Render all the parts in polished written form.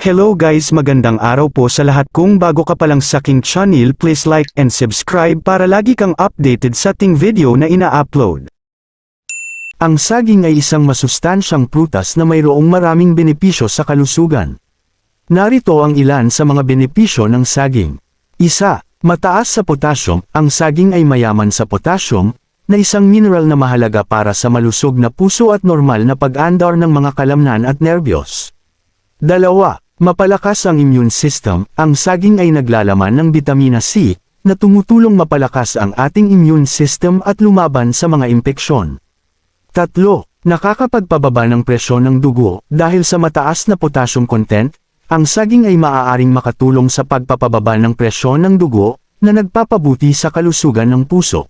Hello guys, magandang araw po sa lahat. Kung bago ka pa lang sa aking channel, please like and subscribe para lagi kang updated sa ating video na ina-upload. Ang saging ay isang masustansyang prutas na mayroong maraming benepisyo sa kalusugan. Narito ang ilan sa mga benepisyo ng saging. 1. Mataas sa potassium. Ang saging ay mayaman sa potassium, na isang mineral na mahalaga para sa malusog na puso at normal na pag-andar ng mga kalamnan at nerbiyos. 2. Mapalakas ang immune system. Ang saging ay naglalaman ng bitamina C, na tumutulong mapalakas ang ating immune system at lumaban sa mga impeksyon. 3. Nakakapagpababa ng presyon ng dugo. Dahil sa mataas na potassium content, ang saging ay maaaring makatulong sa pagpapababa ng presyon ng dugo, na nagpapabuti sa kalusugan ng puso.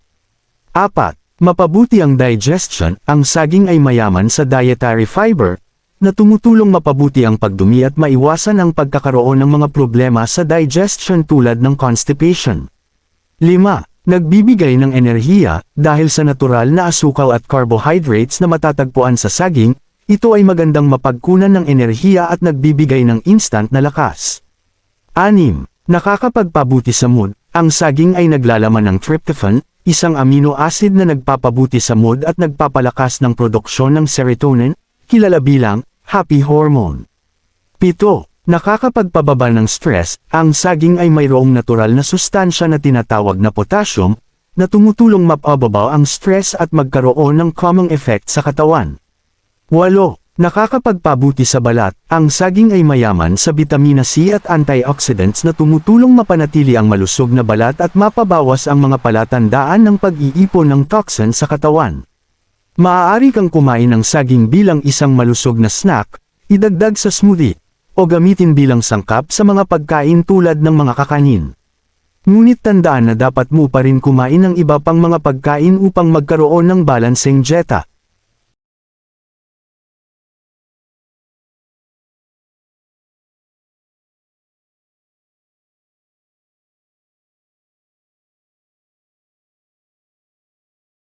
4. Mapabuti ang digestion. Ang saging ay mayaman sa dietary fiber, na tumutulong mapabuti ang pagdumi at maiwasan ang pagkakaroon ng mga problema sa digestion tulad ng constipation. 5. Nagbibigay ng enerhiya. Dahil sa natural na asukal at carbohydrates na matatagpuan sa saging, ito ay magandang mapagkunan ng enerhiya at nagbibigay ng instant na lakas. 6. Nakakapagpabuti sa mood. Ang saging ay naglalaman ng tryptophan, isang amino acid na nagpapabuti sa mood at nagpapalakas ng produksyon ng serotonin, kilala bilang happy hormone. 7. Nakakapagpababa ng stress. Ang saging ay mayroong natural na sustansya na tinatawag na potassium, na tumutulong mapababa ang stress at magkaroon ng calming effect sa katawan. 8. Nakakapagpabuti sa balat. Ang saging ay mayaman sa bitamina C at antioxidants na tumutulong mapanatili ang malusog na balat at mapabawas ang mga palatandaan ng pag-iipon ng toxin sa katawan. Maaari kang kumain ng saging bilang isang malusog na snack, idagdag sa smoothie, o gamitin bilang sangkap sa mga pagkain tulad ng mga kakanin. Ngunit tandaan na dapat mo pa rin kumain ng iba pang mga pagkain upang magkaroon ng balanseng dieta.